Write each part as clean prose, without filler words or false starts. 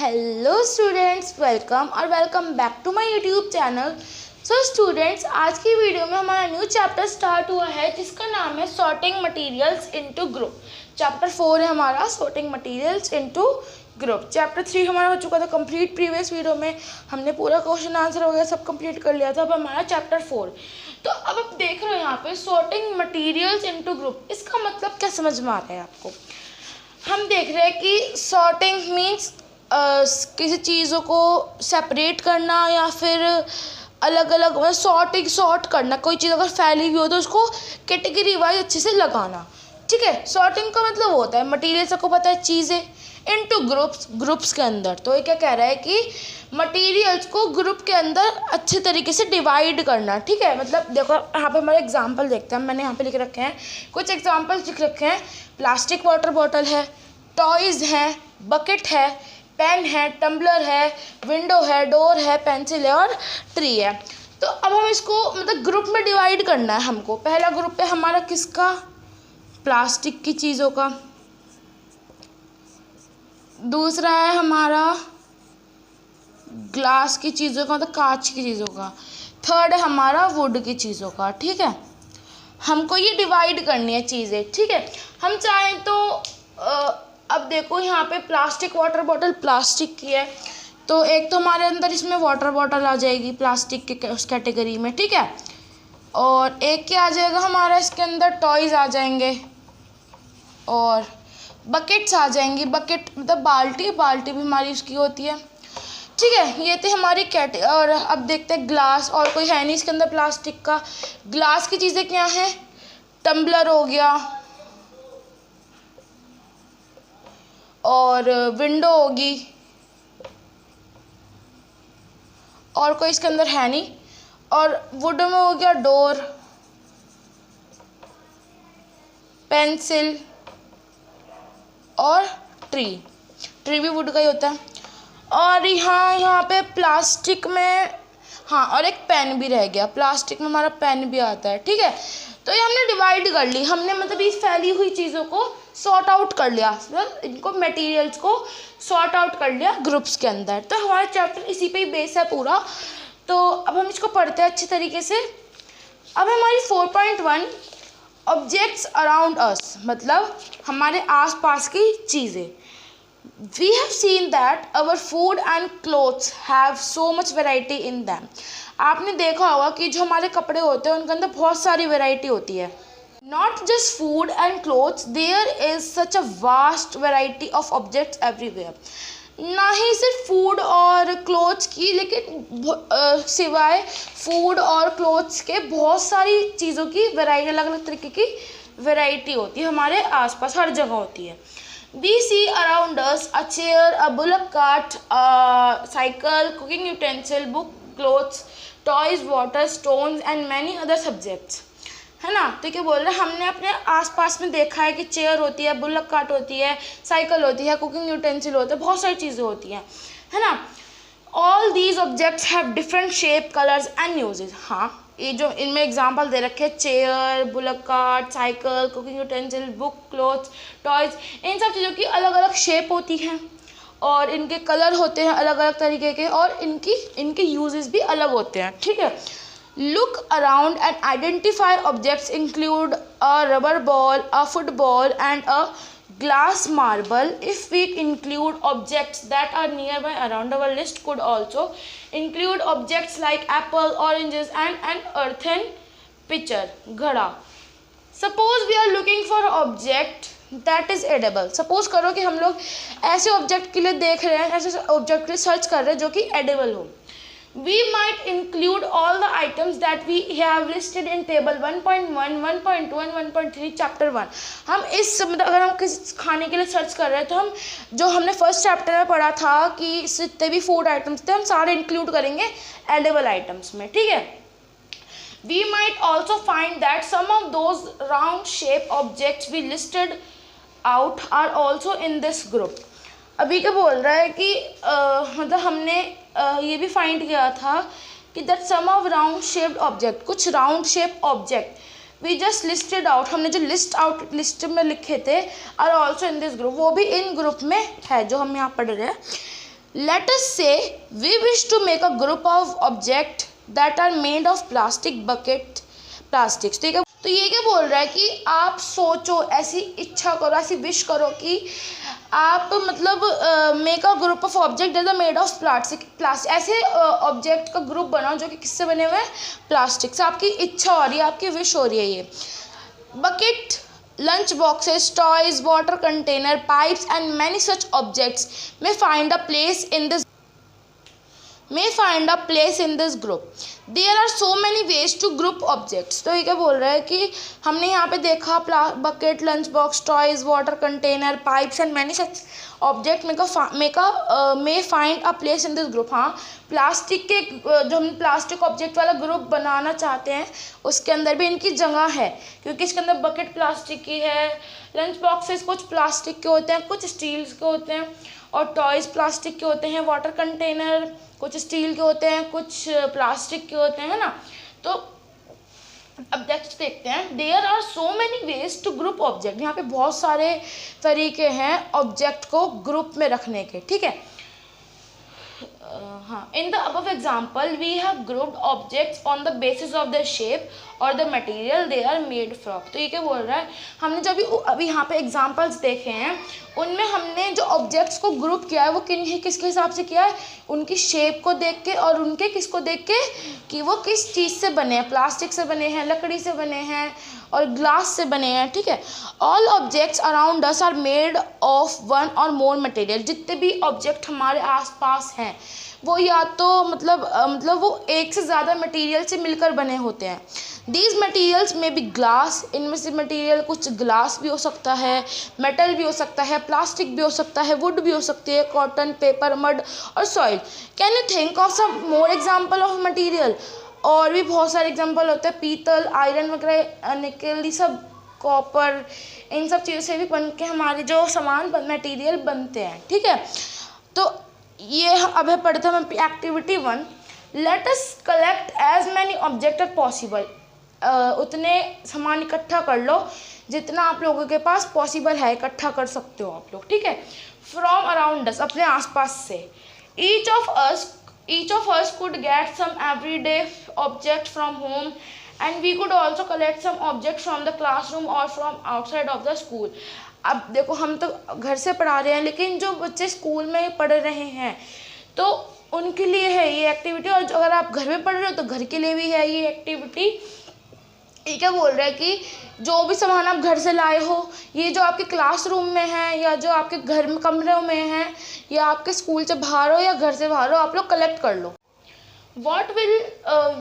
Hello students, welcome और welcome back to my YouTube channel. So students, आज की video में हमारा न्यू चैप्टर स्टार्ट हुआ है जिसका नाम है sorting materials into group. Chapter 4 है हमारा sorting materials into group. Chapter 3 हमारा हो चुका था कंप्लीट। प्रीवियस वीडियो में हमने पूरा क्वेश्चन आंसर वगैरह सब कंप्लीट कर लिया था। अब हमारा चैप्टर 4। तो अब आप देख रहे हो यहाँ पे सॉर्टिंग मटेरियल्स इनटू ग्रुप। इसका मतलब क्या समझ में आ रहा है आपको? हम देख रहे हैं कि सॉर्टिंग मीन्स किसी चीज़ों को सेपरेट करना या फिर अलग अलग सॉर्ट करना। कोई चीज़ अगर फैली हुई हो तो उसको कैटेगरी वाइज अच्छे से लगाना। ठीक है, सॉर्टिंग का मतलब होता है मटेरियल सबको पता है, चीज़ें इनटू ग्रुप्स के अंदर। तो ये क्या कह रहा है कि मटेरियल्स को ग्रुप के अंदर अच्छे तरीके से डिवाइड करना। ठीक है, मतलब देखो यहाँ पे हमारे एग्जांपल देखते हैं। मैंने यहाँ पे लिख रखे हैं कुछ एग्जांपल्स लिख रखे हैं। प्लास्टिक वाटर बॉटल है, टॉयज़ हैं, बकेट है, पेन है, टम्बलर है, विंडो है, डोर है, पेंसिल है और ट्री है। तो अब हम इसको मतलब ग्रुप में डिवाइड करना है हमको। पहला ग्रुप है हमारा किसका? प्लास्टिक की चीज़ों का। दूसरा है हमारा ग्लास की चीज़ों का, मतलब कांच की चीज़ों का। थर्ड है हमारा वुड की चीज़ों का। ठीक है, हमको ये डिवाइड करनी है चीज़ें। ठीक है, हम चाहें तो अब देखो यहाँ पे प्लास्टिक वाटर बॉटल प्लास्टिक की है, तो एक तो हमारे अंदर इसमें वाटर बॉटल आ जाएगी प्लास्टिक के उस कैटेगरी में। ठीक है, और एक क्या आ जाएगा हमारा इसके अंदर? टॉयज़ आ जाएंगे और बकेट्स आ जाएंगी। बकेट मतलब बाल्टी भी हमारी उसकी होती है। ठीक है, ये थे हमारी और अब देखते हैं ग्लास। और कोई है नहीं इसके अंदर प्लास्टिक का। ग्लास की चीज़ें क्या हैं? टम्बलर हो गया और विंडो होगी, और कोई इसके अंदर है नहीं। और वुड में हो गया डोर, पेंसिल और ट्री भी वुड का ही होता है। और यहाँ पे प्लास्टिक में हाँ, और एक पेन भी रह गया। प्लास्टिक में हमारा पेन भी आता है। ठीक है, तो ये हमने डिवाइड कर ली। हमने मतलब इस फैली हुई चीज़ों को सॉर्ट आउट कर लिया, मतलब इनको मटेरियल्स को सॉर्ट आउट कर लिया ग्रुप्स के अंदर। तो हमारा चैप्टर इसी पे ही बेस है पूरा। तो अब हम इसको पढ़ते हैं अच्छे तरीके से। अब हमारी 4.1 ऑब्जेक्ट्स अराउंड अस, मतलब हमारे आसपास की चीज़ें। We have seen that our food and clothes have so much variety in them. आपने देखा होगा कि जो हमारे कपड़े होते हैं उनके अंदर बहुत सारी वैरायटी होती है। Not just food and clothes, there is such a vast variety of objects everywhere. ना ही सिर्फ फूड और क्लोथ्स की, लेकिन सिवाय फूड और क्लोथ्स के बहुत सारी चीज़ों की वैरायटी, अलग अलग तरीके की वैरायटी होती है हमारे आसपास, हर जगह होती है। We see around us a chair, a bullock cart, a cycle, cooking utensil, book, clothes, toys, water, stones and many other subjects. है ना? तो क्या बोल रहे हैं, हमने अपने आसपास में देखा है कि चेयर होती है, बुलक कार्ट होती है, साइकिल होती है, कुकिंग यूटेंसिल होता है, बहुत सारी चीज़ें होती हैं, है ना? All these objects have different shape, colors and uses. हाँ, ये जो इनमें एग्जाम्पल दे रखे हैं, chair, bullock cart, cycle, cooking utensil, book, clothes, toys, इन सब चीज़ों की अलग अलग शेप होती हैं और इनके कलर होते हैं अलग अलग तरीके के, और इनके यूजेस भी अलग होते हैं। ठीक है, look around and identify objects include a rubber ball, a football and a glass marble. If we include objects that are nearby around, our list could also include objects like apple, oranges and an earthen pitcher, घड़ा. Suppose we are looking for object that is edible. Suppose करो कि हम लोग ऐसे object के लिए देख रहे हैं, ऐसे ऑब्जेक्ट के लिए सर्च कर रहे हैं जो कि edible हो. We might include all the items that we have listed in table 1.1, 1.2 and 1.3 chapter 1. हम इस मतलब अगर हम किसी खाने के लिए सर्च कर रहे हैं तो हम जो हमने फर्स्ट चैप्टर में पढ़ा था कि जितने भी फूड आइटम्स थे हम सारे इंक्लूड करेंगे एडिबल आइटम्स में। ठीक है, we might also find that some of those round shape objects we listed out are also in this group. अभी क्या बोल रहा है कि मतलब हमने ये भी फाइंड किया था कि that some of round shaped object, कुछ round shape object we just listed out, हमने जो लिस्ट में लिखे थे, are also in this group, वो भी इन ग्रुप में है जो हम यहाँ पढ़ रहे हैं। Let us say we wish to make a group of objects that are made of plastic bucket plastics. ठीक है, तो ये क्या बोल रहा है कि आप सोचो, ऐसी इच्छा करो, ऐसी विश करो कि आप मतलब make a group of object that are made of plastic ऐसे ऑब्जेक्ट का ग्रुप बनाओ जो कि किससे बने हुए हैं, प्लास्टिक से। आपकी इच्छा हो रही है, आपकी विश हो रही है ये। Bucket, lunch boxes, toys, water container, pipes and many such objects may find a place in this group. There are so many ways to group objects. तो ये क्या बोल रहा है कि हमने यहाँ पे देखा bucket, lunch box, toys, water container, pipes and many such object may find a place in this group. हाँ, प्लास्टिक के जो हम प्लास्टिक ऑब्जेक्ट वाला ग्रुप बनाना चाहते हैं उसके अंदर भी इनकी जगह है, क्योंकि इसके अंदर बकेट प्लास्टिक की है, लंच बॉक्सेस कुछ प्लास्टिक के होते हैं, कुछ स्टील्स के होते हैं, और टॉयज़ प्लास्टिक के होते हैं, वाटर कंटेनर कुछ स्टील के होते हैं, कुछ प्लास्टिक के होते हैं ना। तो अब नेक्स्ट देखते हैं, there are so many ways to group object. यहाँ पे बहुत सारे तरीके हैं ऑब्जेक्ट को ग्रुप में रखने के, ठीक है। हाँ, in the above example we have grouped objects on the basis of the shape और the material they are made from. तो ये क्या बोल रहा है, हमने जो अभी यहाँ पे एग्जाम्पल्स देखे हैं उनमें हमने जो ऑब्जेक्ट्स को ग्रुप किया है वो किसके हिसाब से किया है, उनकी शेप को देख के और उनके किसको देख के कि वो किस चीज़ से बने हैं, प्लास्टिक से बने हैं, लकड़ी से बने हैं और ग्लास से बने हैं, ठीक है। All objects around us are made of one और मोर मटेरियल। जितने भी ऑब्जेक्ट हमारे आसपास हैं वो या तो मतलब वो एक से ज़्यादा मटेरियल से मिलकर बने होते हैं। दीज मटेरियल्स में बी ग्लास, इनमें से मटेरियल कुछ ग्लास भी हो सकता है, मेटल भी हो सकता है, प्लास्टिक भी हो सकता है, वुड भी हो सकती है, कॉटन, पेपर, मड और soil. Can you think of some more example of material? और भी बहुत सारे एग्जाम्पल होते हैं, पीतल, आयरन वगैरह, निकल, ये सब, कॉपर, इन सब चीज़ों से भी बन के हमारे जो सामान मटेरियल बनते हैं, ठीक है। तो ये अब है पढ़ते हैं activity 1। Let us collect as many object as possible. उतने सामान इकट्ठा कर लो जितना आप लोगों के पास पॉसिबल है, इकट्ठा कर सकते हो आप लोग, ठीक है। फ्रॉम अराउंड अस, अपने आसपास से। Each of us could get some everyday object from home and we could also collect some object from the classroom और from outside of the school. अब देखो, हम तो घर से पढ़ा रहे हैं, लेकिन जो बच्चे स्कूल में पढ़ रहे हैं तो उनके लिए है ये एक्टिविटी, और अगर आप घर में पढ़ रहे हो तो घर के लिए भी है ये एक्टिविटी। ये क्या बोल रहा है कि जो भी सामान आप घर से लाए हो, ये जो आपके क्लासरूम में है या जो आपके घर में कमरों में है या आपके स्कूल से बाहर हो या घर से बाहर हो, आप लोग कलेक्ट कर लो। What will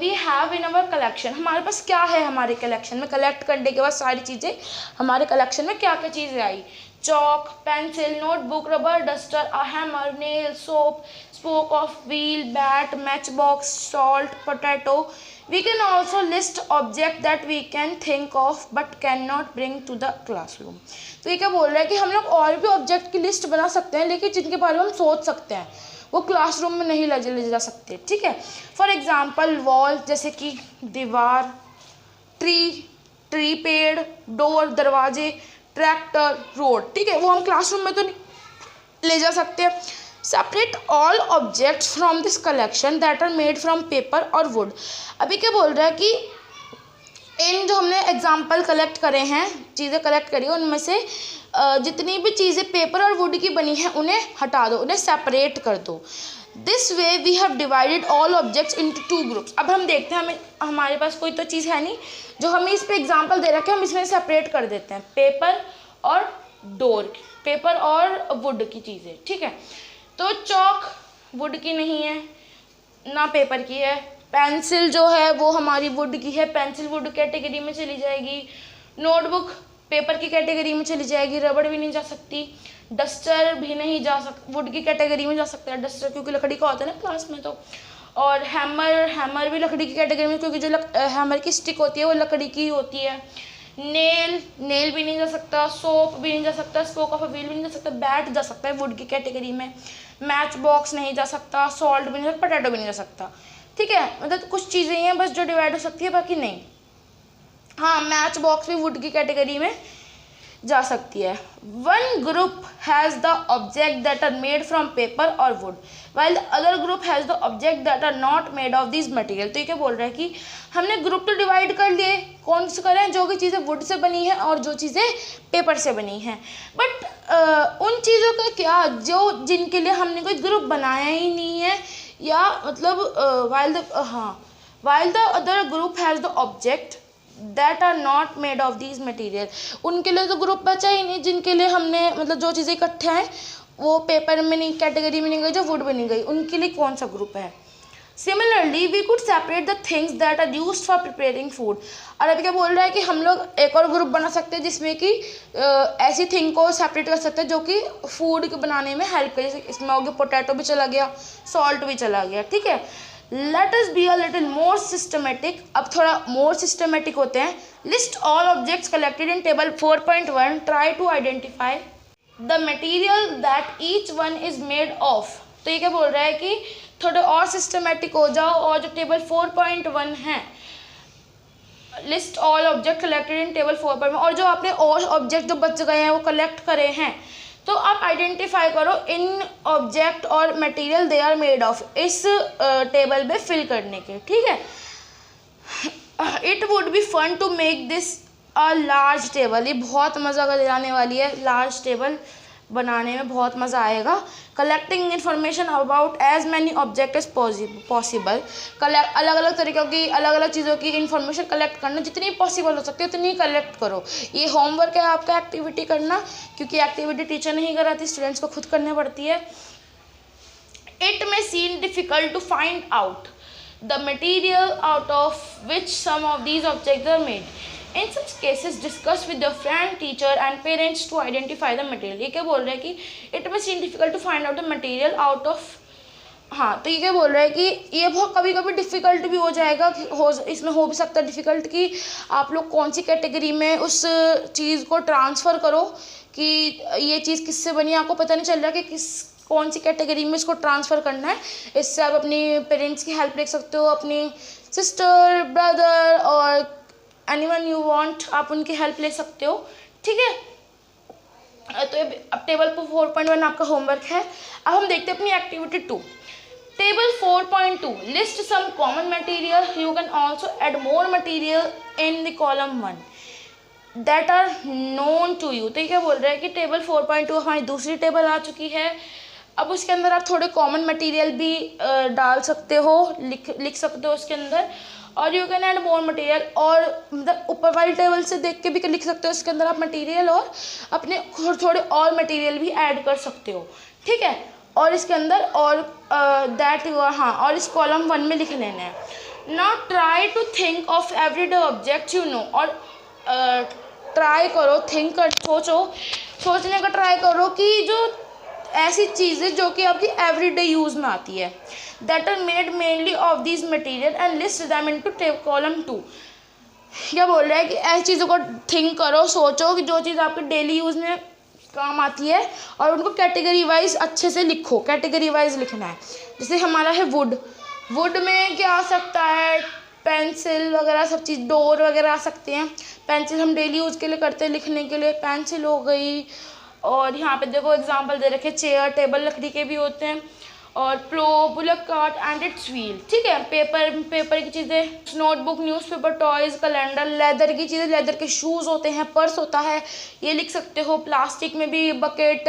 we have in our collection? हमारे पास क्या है हमारे कलेक्शन में? कलेक्ट करने के बाद सारी चीज़ें हमारे कलेक्शन में क्या क्या चीज़ें आई? Chalk, pencil, notebook, rubber, duster, a hammer, nail, soap, spoke of wheel, bat, match box, salt, potato. We can also list object that we can think of but cannot bring to the classroom. तो ये क्या बोल रहा है कि हम लोग और भी ऑब्जेक्ट की लिस्ट बना सकते हैं, लेकिन जिनके बारे में हम सोच सकते हैं वो क्लासरूम में नहीं ले जा सकते, ठीक है। फॉर एग्जाम्पल वॉल, जैसे कि दीवार, ट्री, पेड़, डोर, दरवाजे, ट्रैक्टर, रोड, ठीक है, वो हम क्लासरूम में तो नहीं ले जा सकते। Separate all objects from this collection that are made from paper और वुड। अभी क्या बोल रहा है कि इन जो हमने एग्जाम्पल कलेक्ट करे हैं, चीज़ें कलेक्ट करी हैं, उनमें से जितनी भी चीज़ें पेपर और वुड की बनी हैं उन्हें हटा दो, उन्हें सेपरेट कर दो। This way we have divided all objects into 2 groups. अब हम देखते हैं, हमारे पास कोई तो चीज़ है नहीं जो हमें इस पर एग्जाम्पल दे रखे, हम इसमें सेपरेट कर देते हैं पेपर और डोर, पेपर और वुड की चीज़ें, ठीक है। तो चौक वुड की नहीं है ना पेपर की है, पेंसिल जो है वो हमारी वुड की है, पेंसिल वुड कैटेगरी में चली जाएगी, नोटबुक पेपर की कैटेगरी में चली जाएगी, रबड़ भी नहीं जा सकती, डस्टर भी नहीं जा सकता, वुड की कैटेगरी में जा सकता है डस्टर, क्योंकि लकड़ी का होता है ना क्लास में तो। और हैमर भी लकड़ी की कैटेगरी में, क्योंकि जो हैमर की स्टिक होती है वो लकड़ी की होती है। नेल भी नहीं जा सकता, सोप भी नहीं जा सकता, स्पोक ऑफ अ व्हील भी नहीं जा सकता, बैट जा सकता है वुड की कैटेगरी में, मैच बॉक्स नहीं जा सकता, सॉल्ट भी नहीं जा सकता, पोटैटो भी नहीं जा सकता, ठीक है। मतलब कुछ चीज़ें हैं बस जो डिवाइड हो सकती है, बाकी नहीं। हाँ, मैच बॉक्स भी वुड की कैटेगरी में जा सकती है। One group has the object that are made from paper और wood while the other group has the object that are not made of this material. तो ये क्या बोल रहा है कि हमने ग्रुप तो डिवाइड कर लिए, कौन से करें, जो कि चीज़ें वुड से बनी हैं और जो चीज़ें पेपर से बनी हैं। बट उन चीज़ों का क्या जो जिनके लिए हमने कोई ग्रुप बनाया ही नहीं है, या मतलब while the other group has the object that are not made of this material. उनके लिए तो ग्रुप बचा ही नहीं जिनके लिए हमने मतलब जो चीज़ें इकट्ठे हैं वो पेपर में नहीं, कैटेगरी में नहीं गई, जो वुड में नहीं गई, उनके लिए कौन सा ग्रुप है। Similarly we could separate the things that are used for preparing food. और अभी क्या बोल रहा है कि हम लोग एक और ग्रुप बना सकते हैं जिसमें कि ऐसी थिंग को सेपरेट कर सकते हैं जो कि फूड के बनाने में हेल्प करे। जैसे इसमें हो गया पोटैटो भी चला गया, सॉल्ट भी चला गया, ठीक है। Let us be a little more systematic. अब थोड़ा मोर सिस्टमेटिक होते हैं। List all objects collected in table 4.1, try to identify the material that each one is made of. तो ये क्या बोल रहा है कि थोड़े और सिस्टमेटिक हो जाओ, और जो टेबल 4.1 है, list all object collected in table 4.1, और जो आपने और ऑब्जेक्ट जो बच गए हैं वो कलेक्ट करे हैं, तो आप आइडेंटिफाई करो इन ऑब्जेक्ट और material they are made of, इस टेबल में फिल करने के, ठीक है। It would be fun to make this a large table. ये बहुत मज़ा दिलाने वाली है, लार्ज टेबल बनाने में बहुत मज़ा आएगा। Collecting information about as many object is possible. अलग अलग तरीक़ों की, अलग अलग चीज़ों की इन्फॉर्मेशन कलेक्ट करना जितनी पॉसिबल हो सकती है उतनी कलेक्ट करो। ये होमवर्क है आपका, एक्टिविटी करना, क्योंकि एक्टिविटी टीचर नहीं कराती, स्टूडेंट्स को खुद करनी पड़ती है। It may seem difficult to find out the material out of which some of these objects are made. In such cases, discuss with your friend, teacher and parents to identify the material। ये क्या बोल रहा है कि it may seem difficult to find out the material out of, हाँ, तो ये क्या बोल रहा है कि ये बहुत कभी कभी डिफ़िकल्ट भी हो जाएगा, इसमें हो भी सकता है डिफ़िकल्ट कि आप लोग कौन सी कैटेगरी में उस चीज़ को ट्रांसफ़र करो, कि ये चीज़ किससे बनी है, आपको पता नहीं चल रहा कि कौन सी कैटेगरी में इसको ट्रांसफ़र करना है। इससे आप अपनी पेरेंट्स की हेल्प ले सकते हो, अपनी सिस्टर, ब्रदर और एनीवन यू वांट, आप उनकी हेल्प ले सकते हो, ठीक है। तो अब टेबल पर 4.1 आपका होमवर्क है। अब हम देखते हैं अपनी activity 2। Table 4.2 list some common material, you can also add more material in the column 1 that are known to you. तो ये क्या बोल रहा है कि टेबल 4.2 हमारी दूसरी टेबल आ चुकी है। अब उसके अंदर आप थोड़े कॉमन मटेरियल भी डाल सकते हो, लिख सकते हो उसके अंदर, और you can add more material, और मतलब ऊपर वाली टेबल से देख के भी लिख सकते हो उसके अंदर आप मटेरियल, और अपने थोड़े और मटेरियल भी ऐड कर सकते हो, ठीक है। और इसके अंदर और दैट यू आर, हाँ, और इस कॉलम 1 में लिख लेना है। Now try to think of everyday object you know. और ट्राई करो, थिंक कर, सोचने का ट्राई करो कि जो ऐसी चीज़ें जो कि आपकी एवरीडे यूज़ में आती है, that are made mainly of this material and list them into column 2। क्या बोल रहा है कि ऐसी चीज़ों को थिंक करो, सोचो कि जो चीज़ आपके डेली यूज़ में काम आती है, और उनको कैटेगरी वाइज अच्छे से लिखो, कैटेगरी वाइज लिखना है। जैसे हमारा है वुड, वुड में क्या आ सकता है, पेंसिल वगैरह सब चीज़, डोर वगैरह आ सकते हैं। पेंसिल हम डेली यूज़ के लिए करते हैं, लिखने के लिए पेंसिल हो गई। और यहाँ पे देखो एग्जांपल दे रखे, चेयर, टेबल लकड़ी के भी होते हैं, और plough, bullock cart and its wheel, ठीक है। पेपर की चीज़ें, notebook, newspaper, toys, calendar, leather की चीज़ें, लेदर के शूज़ होते हैं, पर्स होता है, ये लिख सकते हो। प्लास्टिक में भी बकेट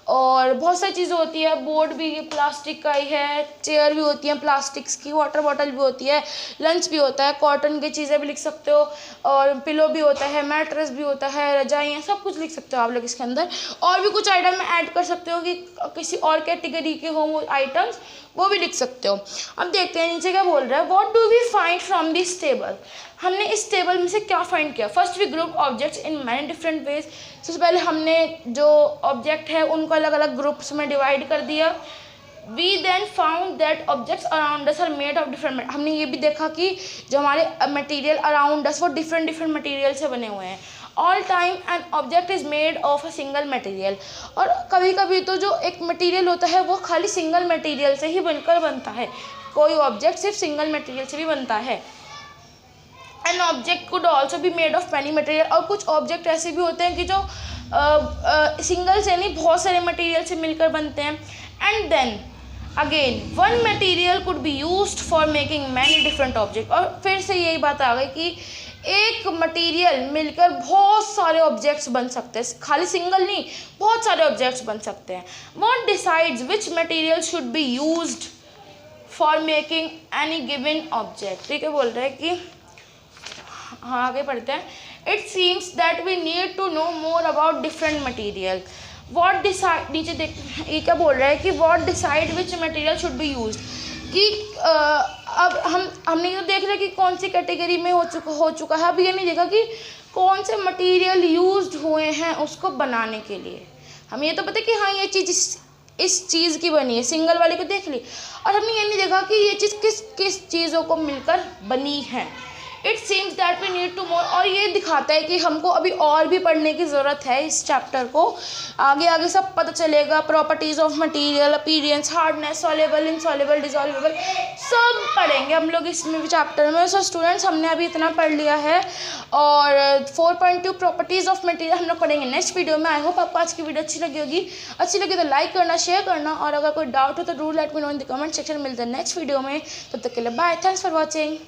और बहुत सारी चीज़ें होती है, बोर्ड भी प्लास्टिक का ही है, चेयर भी होती है प्लास्टिक्स की, वाटर बॉटल भी होती है, लंच भी होता है, कॉटन की चीज़ें भी लिख सकते हो, और पिलो भी होता है, मैट्रेस भी होता है, रजाइयाँ, सब कुछ लिख सकते हो आप लोग इसके अंदर। और भी कुछ आइटम ऐड कर सकते हो कि किसी और कैटेगरी के हो वो आइटम्स, वो भी लिख सकते हो। अब देखते हैं नीचे क्या बोल रहा है। What do we find from this table. हमने इस टेबल में से क्या फाइंड किया। First we group objects in many different ways. सबसे पहले हमने जो ऑब्जेक्ट है उनको अलग अलग ग्रुप्स में डिवाइड कर दिया। We then found that objects around us are made of different. हमने ये भी देखा कि जो हमारे मटेरियल अराउंड अस वो डिफरेंट मटेरियल से बने हुए हैं। All time an object is made of a single material. और कभी कभी तो जो एक मटेरियल होता है वो खाली सिंगल मटेरियल से ही बनकर बनता है। कोई ऑब्जेक्ट सिर्फ सिंगल मटेरियल से भी बनता है। An object could also be made of many material, और कुछ ऑब्जेक्ट ऐसे भी होते हैं कि जो सिंगल से नहीं बहुत सारे मटेरियल से मिलकर बनते हैं। And then again one material could be used for making many different object, और फिर से यही बात आ गई कि एक मटेरियल मिलकर बहुत सारे ऑब्जेक्ट्स बन सकते हैं, खाली सिंगल नहीं बहुत सारे ऑब्जेक्ट्स बन सकते हैं। What decides which material should B used for making any given object. ठीक है, बोल रहे हैं कि हाँ आगे पढ़ते हैं। It seems that we need to know more about different material. What decide, नीचे देख ये क्या बोल रहा है कि what decide which material should be used, कि अब हमने ये तो देख लिया कि कौन सी कैटेगरी में हो चुका है। अब ये नहीं देखा कि कौन से मटेरियल यूज्ड हुए हैं उसको बनाने के लिए। हमें ये तो पता है कि हाँ ये चीज़ इस चीज़ की बनी है, सिंगल वाली को देख ली, और हमने ये नहीं देखा कि ये चीज़ किस किस चीज़ों को मिलकर बनी है। It seems that we need to more, और ये दिखाता है कि हमको अभी और भी पढ़ने की ज़रूरत है इस चैप्टर को। आगे आगे सब पता चलेगा, properties of material, appearance, hardness, soluble, insoluble, dissoluble, सब पढ़ेंगे हम लोग इसमें भी चैप्टर में। सो स्टूडेंट्स हमने अभी इतना पढ़ लिया है, और 4.2 प्रॉपर्टीज़ ऑफ मटेरियल हम लोग पढ़ेंगे नेक्स्ट वीडियो में। आई होप आपको आज की वीडियो अच्छी लगी होगी। अच्छी लगी तो लाइक करना, शेयर करना, और अगर कोई डाउट हो तो do let me know in the comment section. मिलते हैं नेक्स्ट वीडियो में, तब तक के लिए बाय, थैंक्स फॉर वॉचिंग।